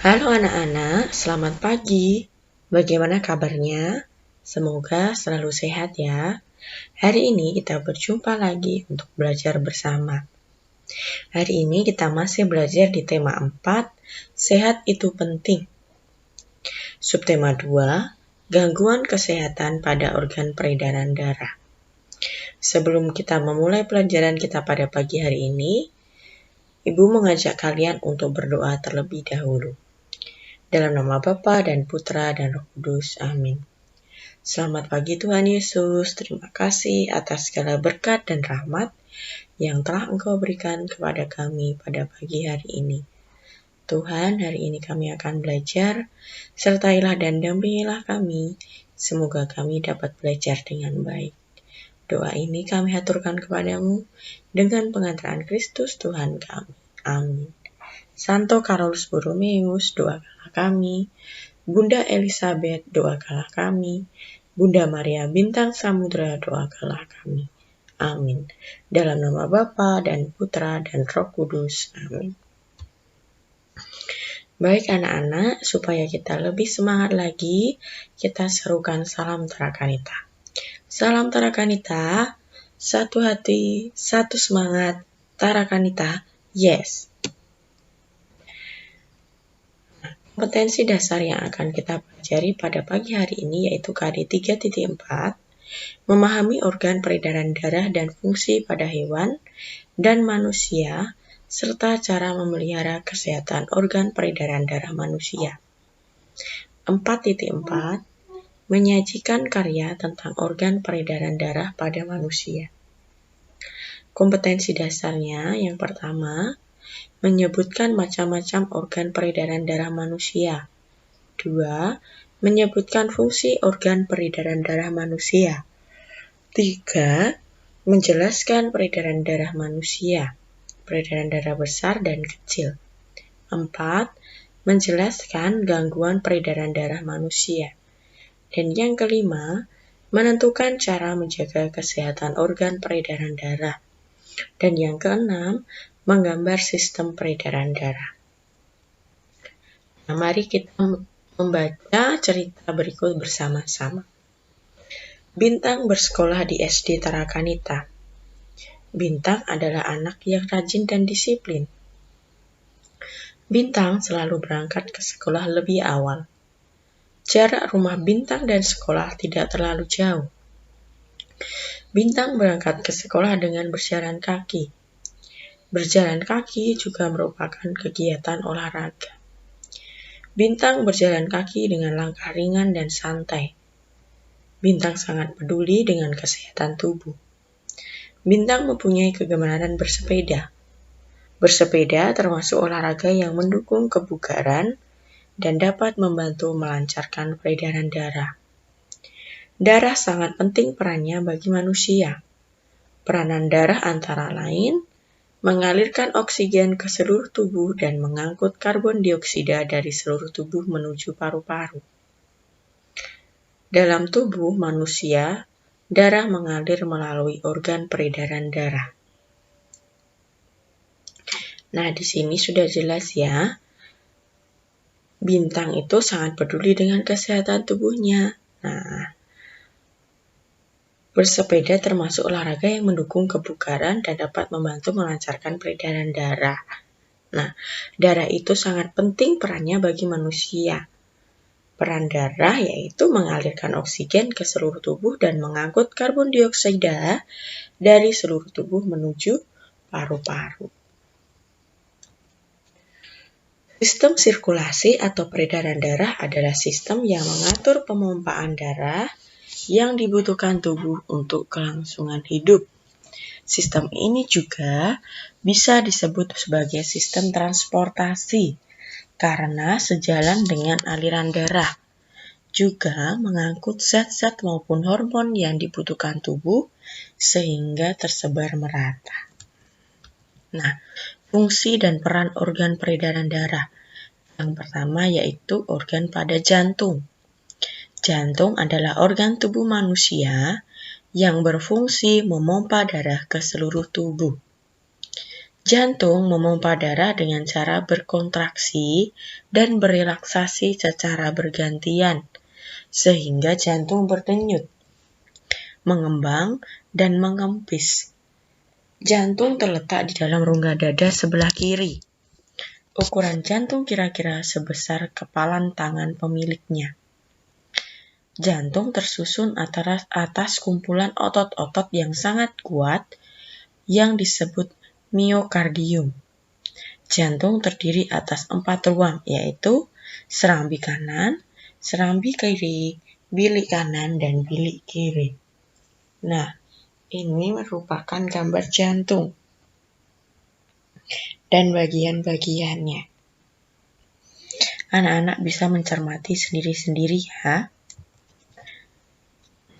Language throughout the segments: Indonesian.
Halo anak-anak, selamat pagi. Bagaimana kabarnya? Semoga selalu sehat ya. Hari ini kita berjumpa lagi untuk belajar bersama. Hari ini kita masih belajar di tema 4, sehat itu penting. Subtema 2, gangguan kesehatan pada organ peredaran darah. Sebelum kita memulai pelajaran kita pada pagi hari ini, Ibu mengajak kalian untuk berdoa terlebih dahulu. Dalam nama Bapa dan Putra dan Roh Kudus. Amin. Selamat pagi Tuhan Yesus. Terima kasih atas segala berkat dan rahmat yang telah Engkau berikan kepada kami pada pagi hari ini. Tuhan, hari ini kami akan belajar. Sertailah dan dampingilah kami. Semoga kami dapat belajar dengan baik. Doa ini kami haturkan kepadamu dengan pengantaran Kristus Tuhan kami. Amin. Santo Carolus Borromeus, doakanlah kami. Bunda Elizabeth, doakanlah kami. Bunda Maria Bintang Samudra, doakanlah kami. Amin. Dalam nama Bapa dan Putra dan Roh Kudus. Amin. Baik anak-anak, supaya kita lebih semangat lagi, kita serukan salam Tarakanita. Salam Tarakanita, satu hati, satu semangat, Tarakanita, yes. Kompetensi dasar yang akan kita pelajari pada pagi hari ini yaitu KD 3.4, memahami organ peredaran darah dan fungsi pada hewan dan manusia, serta cara memelihara kesehatan organ peredaran darah manusia. 4.4, menyajikan karya tentang organ peredaran darah pada manusia. Kompetensi dasarnya yang pertama, menyebutkan macam-macam organ peredaran darah manusia. 2. Menyebutkan fungsi organ peredaran darah manusia. 3. Menjelaskan peredaran darah manusia, peredaran darah besar dan kecil. 4. Menjelaskan gangguan peredaran darah manusia. Dan yang kelima, menentukan cara menjaga kesehatan organ peredaran darah. Dan yang keenam, menggambar sistem peredaran darah. Nah, mari kita membaca cerita berikut bersama-sama. Bintang bersekolah di SD Tarakanita. Bintang adalah anak yang rajin dan disiplin. Bintang selalu berangkat ke sekolah lebih awal. Jarak rumah Bintang dan sekolah tidak terlalu jauh. Bintang berangkat ke sekolah dengan berjalan kaki. Berjalan kaki juga merupakan kegiatan olahraga. Bintang berjalan kaki dengan langkah ringan dan santai. Bintang sangat peduli dengan kesehatan tubuh. Bintang mempunyai kegemaran bersepeda. Bersepeda termasuk olahraga yang mendukung kebugaran dan dapat membantu melancarkan peredaran darah. Darah sangat penting perannya bagi manusia. Peranan darah antara lain mengalirkan oksigen ke seluruh tubuh dan mengangkut karbon dioksida dari seluruh tubuh menuju paru-paru. Dalam tubuh manusia, darah mengalir melalui organ peredaran darah. Nah, di sini sudah jelas ya. Bintang itu sangat peduli dengan kesehatan tubuhnya. Nah, bersepeda termasuk olahraga yang mendukung kebugaran dan dapat membantu melancarkan peredaran darah. Nah, darah itu sangat penting perannya bagi manusia. Peran darah yaitu mengalirkan oksigen ke seluruh tubuh dan mengangkut karbon dioksida dari seluruh tubuh menuju paru-paru. Sistem sirkulasi atau peredaran darah adalah sistem yang mengatur pemompaan darah yang dibutuhkan tubuh untuk kelangsungan hidup. Sistem ini juga bisa disebut sebagai sistem transportasi karena sejalan dengan aliran darah. Juga mengangkut zat-zat maupun hormon yang dibutuhkan tubuh sehingga tersebar merata. Nah, fungsi dan peran organ peredaran darah. Yang pertama yaitu organ pada jantung. Jantung adalah organ tubuh manusia yang berfungsi memompa darah ke seluruh tubuh. Jantung memompa darah dengan cara berkontraksi dan berelaksasi secara bergantian, sehingga jantung berdenyut, mengembang, dan mengempis. Jantung terletak di dalam rongga dada sebelah kiri. Ukuran jantung kira-kira sebesar kepalan tangan pemiliknya. Jantung tersusun atas kumpulan otot-otot yang sangat kuat yang disebut miokardium. Jantung terdiri atas 4 ruang, yaitu serambi kanan, serambi kiri, bilik kanan, dan bilik kiri. Nah, ini merupakan gambar jantung dan bagian-bagiannya. Anak-anak bisa mencermati sendiri-sendiri ya.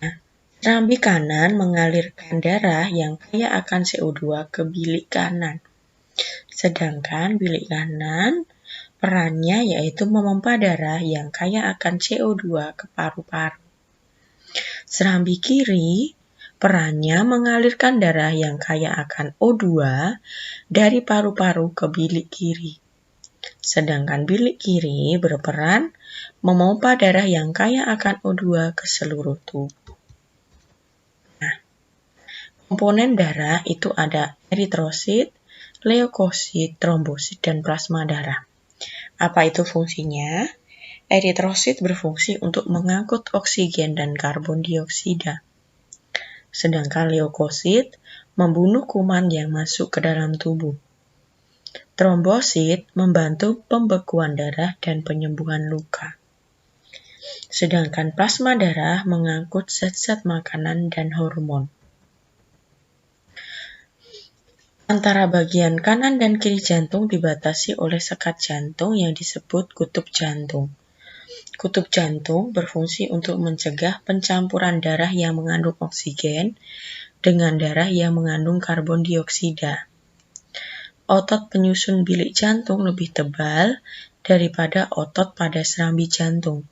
Nah, serambi kanan mengalirkan darah yang kaya akan CO2 ke bilik kanan. Sedangkan bilik kanan perannya yaitu memompa darah yang kaya akan CO2 ke paru-paru. Serambi kiri perannya mengalirkan darah yang kaya akan O2 dari paru-paru ke bilik kiri. Sedangkan bilik kiri berperan memompa darah yang kaya akan O2 ke seluruh tubuh. Nah, komponen darah itu ada eritrosit, leukosit, trombosit, dan plasma darah. Apa itu fungsinya? Eritrosit berfungsi untuk mengangkut oksigen dan karbon dioksida. Sedangkan leukosit membunuh kuman yang masuk ke dalam tubuh. Trombosit membantu pembekuan darah dan penyembuhan luka. Sedangkan plasma darah mengangkut zat-zat makanan dan hormon. Antara bagian kanan dan kiri jantung dibatasi oleh sekat jantung yang disebut kutub jantung. Kutub jantung berfungsi untuk mencegah pencampuran darah yang mengandung oksigen dengan darah yang mengandung karbon dioksida. Otot penyusun bilik jantung lebih tebal daripada otot pada serambi jantung.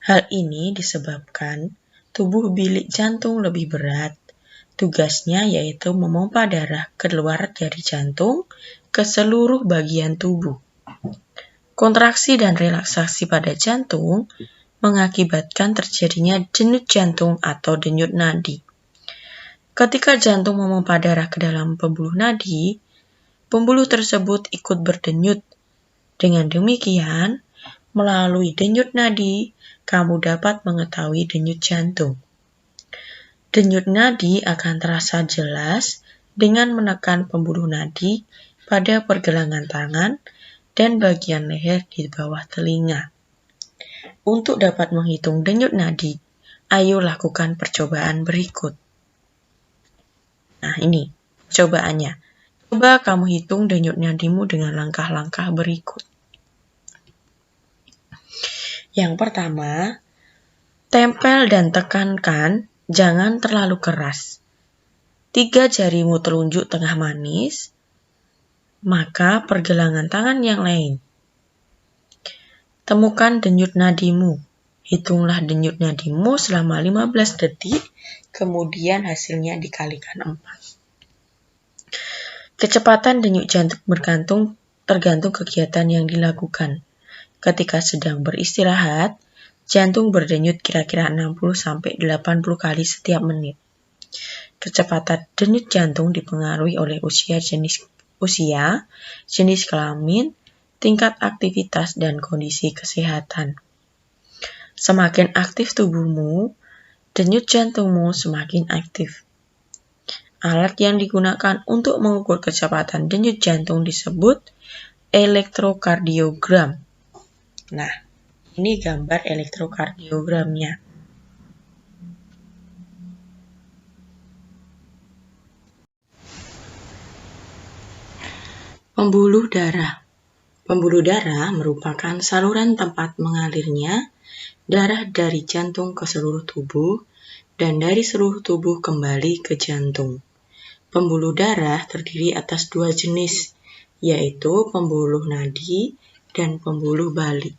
Hal ini disebabkan tubuh bilik jantung lebih berat. Tugasnya yaitu memompa darah keluar dari jantung ke seluruh bagian tubuh. Kontraksi dan relaksasi pada jantung mengakibatkan terjadinya denyut jantung atau denyut nadi. Ketika jantung memompa darah ke dalam pembuluh nadi, pembuluh tersebut ikut berdenyut. Dengan demikian, melalui denyut nadi, kamu dapat mengetahui denyut jantung. Denyut nadi akan terasa jelas dengan menekan pembuluh nadi pada pergelangan tangan dan bagian leher di bawah telinga. Untuk dapat menghitung denyut nadi, ayo lakukan percobaan berikut. Nah, ini percobaannya. Coba kamu hitung denyut nadimu dengan langkah-langkah berikut. Yang pertama, tempel dan tekankan, jangan terlalu keras. 3 jarimu telunjuk tengah manis, maka pergelangan tangan yang lain. Temukan denyut nadimu. Hitunglah denyut nadimu selama 15 detik, kemudian hasilnya dikalikan 4. Kecepatan denyut jantung tergantung kegiatan yang dilakukan. Ketika sedang beristirahat, jantung berdenyut kira-kira 60-80 kali setiap menit. Kecepatan denyut jantung dipengaruhi oleh usia, jenis kelamin, tingkat aktivitas, dan kondisi kesehatan. Semakin aktif tubuhmu, denyut jantungmu semakin aktif. Alat yang digunakan untuk mengukur kecepatan denyut jantung disebut elektrokardiogram. Nah, ini gambar elektrokardiogramnya. Pembuluh darah. Pembuluh darah merupakan saluran tempat mengalirnya darah dari jantung ke seluruh tubuh dan dari seluruh tubuh kembali ke jantung. Pembuluh darah terdiri atas 2 jenis, yaitu pembuluh nadi dan pembuluh balik.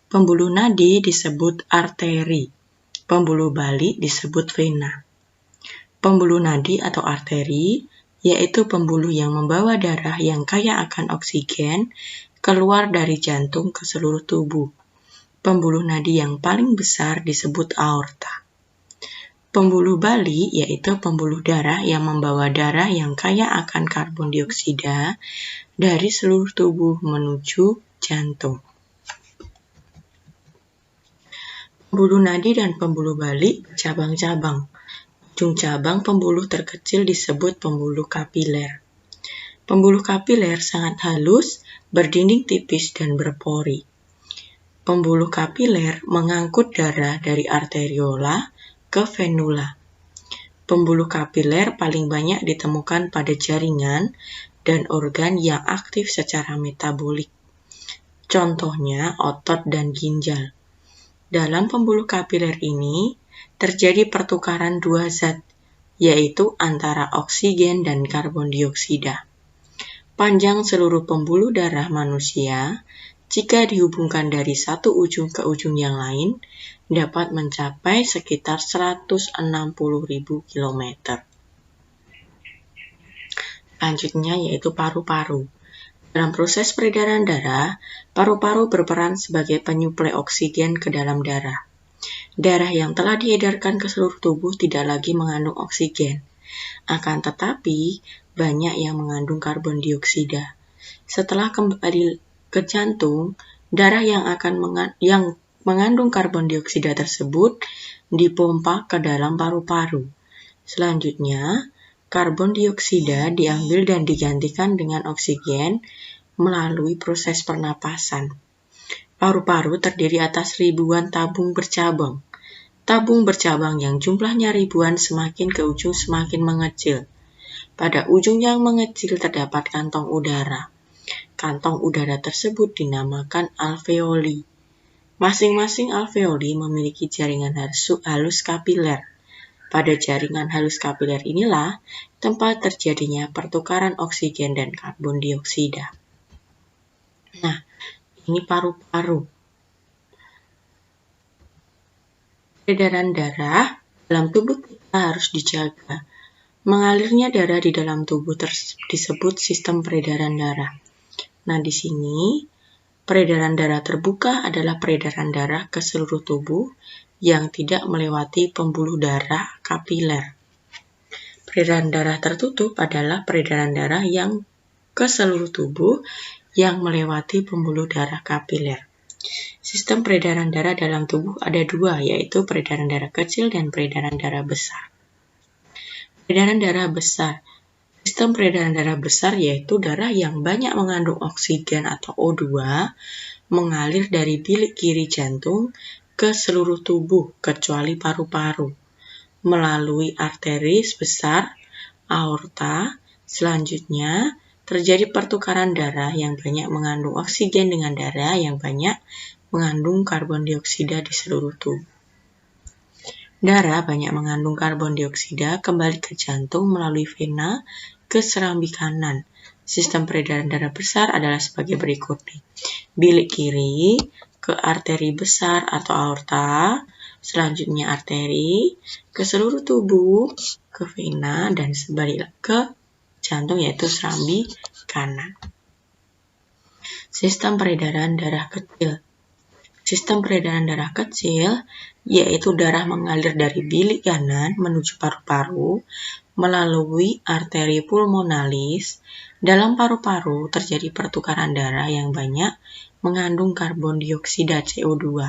Pembuluh nadi disebut arteri, pembuluh balik disebut vena. Pembuluh nadi atau arteri yaitu pembuluh yang membawa darah yang kaya akan oksigen keluar dari jantung ke seluruh tubuh. Pembuluh nadi yang paling besar disebut aorta. Pembuluh bali yaitu pembuluh darah yang membawa darah yang kaya akan karbon dioksida dari seluruh tubuh menuju jantung. Pembuluh nadi dan pembuluh bali cabang-cabang. Ujung cabang pembuluh terkecil disebut pembuluh kapiler. Pembuluh kapiler sangat halus, berdinding tipis dan berpori. Pembuluh kapiler mengangkut darah dari arteriola ke venula. Pembuluh kapiler paling banyak ditemukan pada jaringan dan organ yang aktif secara metabolik. Contohnya otot dan ginjal. Dalam pembuluh kapiler ini terjadi pertukaran dua zat, yaitu antara oksigen dan karbon dioksida. Panjang seluruh pembuluh darah manusia jika dihubungkan dari satu ujung ke ujung yang lain, dapat mencapai sekitar 160.000 km. Selanjutnya yaitu paru-paru. Dalam proses peredaran darah, paru-paru berperan sebagai penyuplai oksigen ke dalam darah. Darah yang telah diedarkan ke seluruh tubuh tidak lagi mengandung oksigen. Akan tetapi, banyak yang mengandung karbon dioksida. Setelah kembali ke jantung, darah yang mengandung karbon dioksida tersebut dipompa ke dalam paru-paru. Selanjutnya, karbon dioksida diambil dan digantikan dengan oksigen melalui proses pernapasan. Paru-paru terdiri atas ribuan tabung bercabang. Tabung bercabang yang jumlahnya ribuan semakin ke ujung semakin mengecil. Pada ujung yang mengecil terdapat kantong udara. Kantong udara tersebut dinamakan alveoli. Masing-masing alveoli memiliki jaringan halus kapiler. Pada jaringan halus kapiler inilah tempat terjadinya pertukaran oksigen dan karbon dioksida. Nah, ini paru-paru. Peredaran darah dalam tubuh kita harus dijaga. Mengalirnya darah di dalam tubuh disebut sistem peredaran darah. Nah, di sini peredaran darah terbuka adalah peredaran darah ke seluruh tubuh yang tidak melewati pembuluh darah kapiler. Peredaran darah tertutup adalah peredaran darah yang ke seluruh tubuh yang melewati pembuluh darah kapiler. Sistem peredaran darah dalam tubuh ada dua, yaitu peredaran darah kecil dan peredaran darah besar. Peredaran darah besar. Sistem peredaran darah besar yaitu darah yang banyak mengandung oksigen atau O2 mengalir dari bilik kiri jantung ke seluruh tubuh kecuali paru-paru melalui arteri besar, aorta. Selanjutnya terjadi pertukaran darah yang banyak mengandung oksigen dengan darah yang banyak mengandung karbon dioksida di seluruh tubuh. Darah banyak mengandung karbon dioksida kembali ke jantung melalui vena ke serambi kanan. Sistem peredaran darah besar adalah sebagai berikut nih. Bilik kiri ke arteri besar atau aorta, selanjutnya arteri ke seluruh tubuh, ke vena, dan sebalik ke jantung yaitu serambi kanan. Sistem peredaran darah kecil. Sistem peredaran darah kecil yaitu darah mengalir dari bilik kanan menuju paru-paru melalui arteri pulmonalis. Dalam paru-paru terjadi pertukaran darah yang banyak mengandung karbon dioksida CO2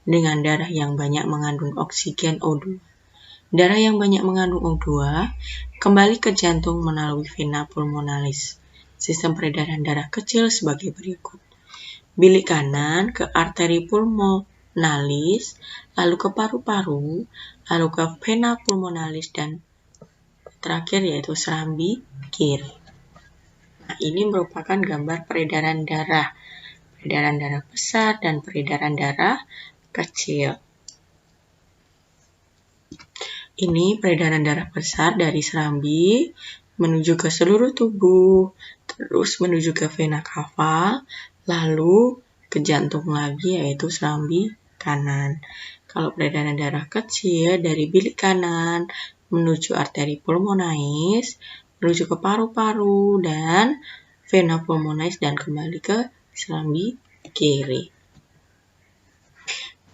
dengan darah yang banyak mengandung oksigen O2. Darah yang banyak mengandung O2 kembali ke jantung melalui vena pulmonalis. Sistem peredaran darah kecil sebagai berikut. Bilik kanan ke arteri pulmonalis, lalu ke paru-paru, lalu ke vena pulmonalis, dan terakhir yaitu serambi kiri. Nah, ini merupakan gambar peredaran darah besar dan peredaran darah kecil. Ini peredaran darah besar dari serambi menuju ke seluruh tubuh, terus menuju ke vena cava, lalu ke jantung lagi yaitu serambi kanan. Kalau peredaran darah kecil dari bilik kanan menuju arteri pulmonalis, menuju ke paru-paru dan vena pulmonis dan kembali ke serambi kiri.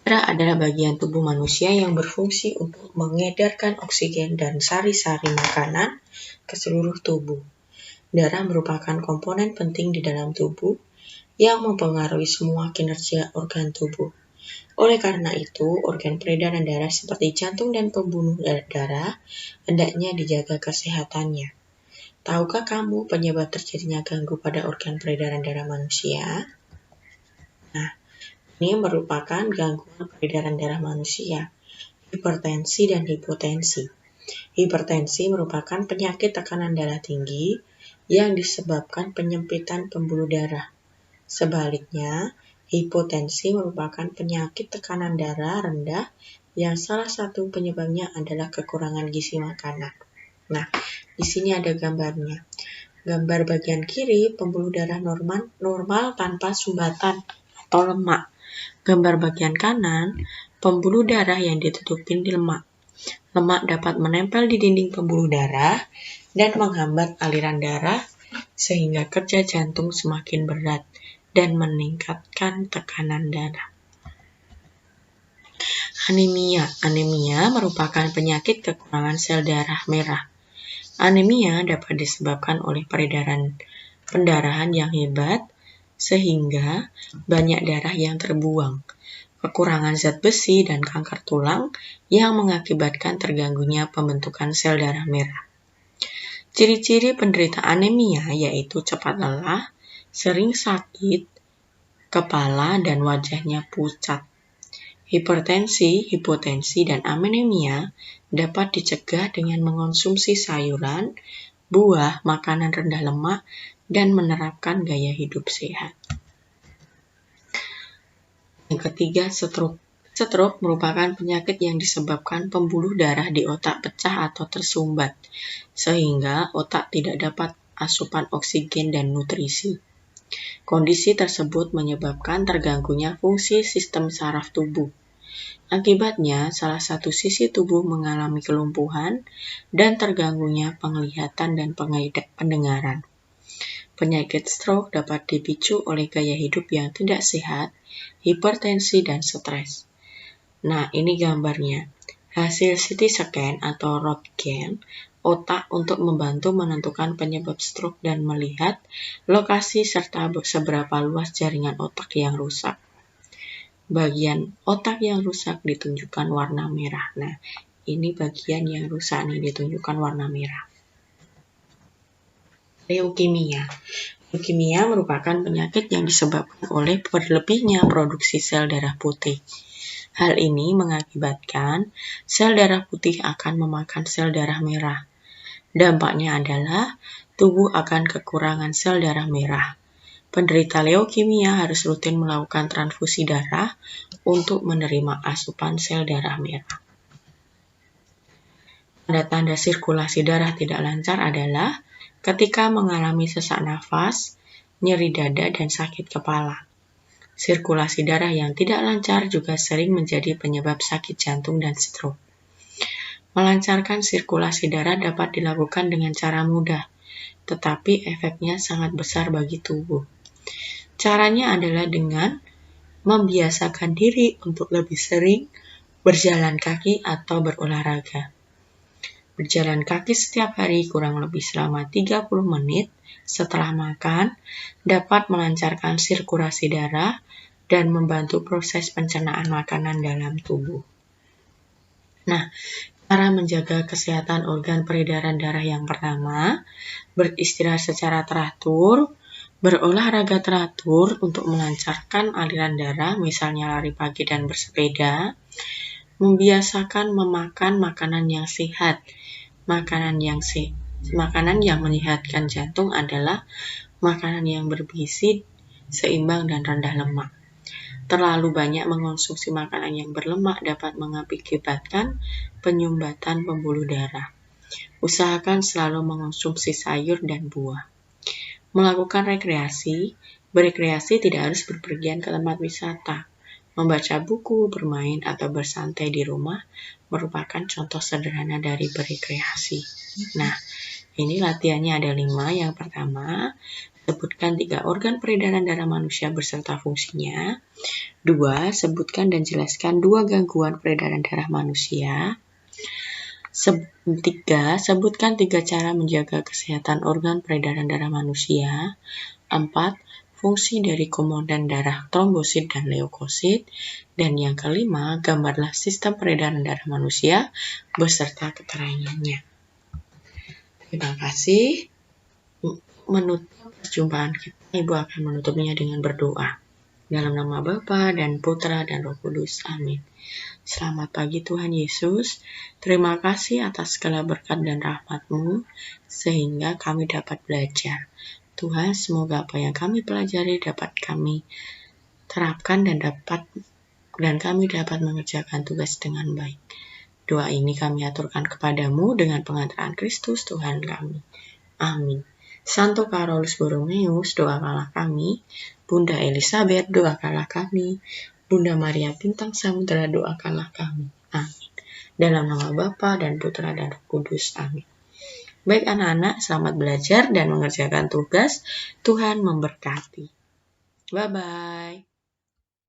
Darah adalah bagian tubuh manusia yang berfungsi untuk mengedarkan oksigen dan sari-sari makanan ke seluruh tubuh. Darah merupakan komponen penting di dalam tubuh yang mempengaruhi semua kinerja organ tubuh. Oleh karena itu, organ peredaran darah seperti jantung dan pembunuh darah hendaknya dijaga kesehatannya. Tahukah kamu penyebab terjadinya ganggu pada organ peredaran darah manusia? Nah, ini merupakan gangguan peredaran darah manusia, hipertensi dan hipotensi. Hipertensi merupakan penyakit tekanan darah tinggi yang disebabkan penyempitan pembuluh darah. Sebaliknya, hipotensi merupakan penyakit tekanan darah rendah yang salah satu penyebabnya adalah kekurangan gizi makanan. Nah, di sini ada gambarnya. Gambar bagian kiri, pembuluh darah normal tanpa sumbatan atau lemak. Gambar bagian kanan, pembuluh darah yang ditutupin di lemak. Lemak dapat menempel di dinding pembuluh darah dan menghambat aliran darah sehingga kerja jantung semakin berat dan meningkatkan tekanan darah. Anemia. Anemia merupakan penyakit kekurangan sel darah merah. Anemia dapat disebabkan oleh pendarahan yang hebat sehingga banyak darah yang terbuang, kekurangan zat besi dan kanker tulang yang mengakibatkan terganggunya pembentukan sel darah merah. Ciri-ciri penderita anemia yaitu cepat lelah, sering sakit, kepala dan wajahnya pucat. Hipertensi, hipotensi, dan anemia dapat dicegah dengan mengonsumsi sayuran, buah, makanan rendah lemak, dan menerapkan gaya hidup sehat. Yang ketiga, stroke. Stroke merupakan penyakit yang disebabkan pembuluh darah di otak pecah atau tersumbat, sehingga otak tidak dapat asupan oksigen dan nutrisi. Kondisi tersebut menyebabkan terganggunya fungsi sistem saraf tubuh. Akibatnya, salah satu sisi tubuh mengalami kelumpuhan dan terganggunya penglihatan dan pendengaran. Penyakit stroke dapat dipicu oleh gaya hidup yang tidak sehat, hipertensi, dan stres. Nah, ini gambarnya. Hasil CT scan atau Röntgen otak untuk membantu menentukan penyebab stroke dan melihat lokasi serta seberapa luas jaringan otak yang rusak. Bagian otak yang rusak ditunjukkan warna merah. Nah, ini bagian yang rusak nih ditunjukkan warna merah. Leukemia. Leukemia merupakan penyakit yang disebabkan oleh berlebihnya produksi sel darah putih. Hal ini mengakibatkan sel darah putih akan memakan sel darah merah. Dampaknya adalah tubuh akan kekurangan sel darah merah. Penderita leukemia harus rutin melakukan transfusi darah untuk menerima asupan sel darah merah. Tanda-tanda sirkulasi darah tidak lancar adalah ketika mengalami sesak nafas, nyeri dada, dan sakit kepala. Sirkulasi darah yang tidak lancar juga sering menjadi penyebab sakit jantung dan stroke. Melancarkan sirkulasi darah dapat dilakukan dengan cara mudah, tetapi efeknya sangat besar bagi tubuh. Caranya adalah dengan membiasakan diri untuk lebih sering berjalan kaki atau berolahraga. Berjalan kaki setiap hari kurang lebih selama 30 menit setelah makan dapat melancarkan sirkulasi darah dan membantu proses pencernaan makanan dalam tubuh. Nah, cara menjaga kesehatan organ peredaran darah yang pertama, beristirahat secara teratur, berolahraga teratur untuk melancarkan aliran darah, misalnya lari pagi dan bersepeda, membiasakan memakan makanan yang sehat. Makanan yang menyehatkan jantung adalah makanan yang bergizi, seimbang, dan rendah lemak. Terlalu banyak mengonsumsi makanan yang berlemak dapat mengakibatkan penyumbatan pembuluh darah. Usahakan selalu mengonsumsi sayur dan buah. Melakukan rekreasi. Berekreasi tidak harus berpergian ke tempat wisata. Membaca buku, bermain, atau bersantai di rumah merupakan contoh sederhana dari berekreasi. Nah, Ini latihannya ada 5. Yang pertama, sebutkan 3 organ peredaran darah manusia beserta fungsinya. 2. Sebutkan dan jelaskan 2 gangguan peredaran darah manusia. 3. Sebutkan 3 cara menjaga kesehatan organ peredaran darah manusia. 4. Fungsi dari komponen darah trombosit dan leukosit. Dan yang kelima, gambarlah sistem peredaran darah manusia beserta keterangannya. Terima kasih. Menutup perjumpaan kita, Ibu akan menutupnya dengan berdoa. Dalam nama Bapa dan Putra dan Roh Kudus. Amin. Selamat pagi Tuhan Yesus. Terima kasih atas segala berkat dan rahmat-Mu sehingga kami dapat belajar. Tuhan, semoga apa yang kami pelajari dapat kami terapkan dan kami dapat mengerjakan tugas dengan baik. Doa ini kami aturkan kepadamu dengan pengantaran Kristus Tuhan kami. Amin. Santo Carolus Borromeus, doakanlah kami. Bunda Elizabeth, doakanlah kami. Bunda Maria Bintang Samudera, doakanlah kami. Amin. Dalam nama Bapa dan Putra dan Roh Kudus. Amin. Baik anak-anak, selamat belajar dan mengerjakan tugas. Tuhan memberkati. Bye-bye.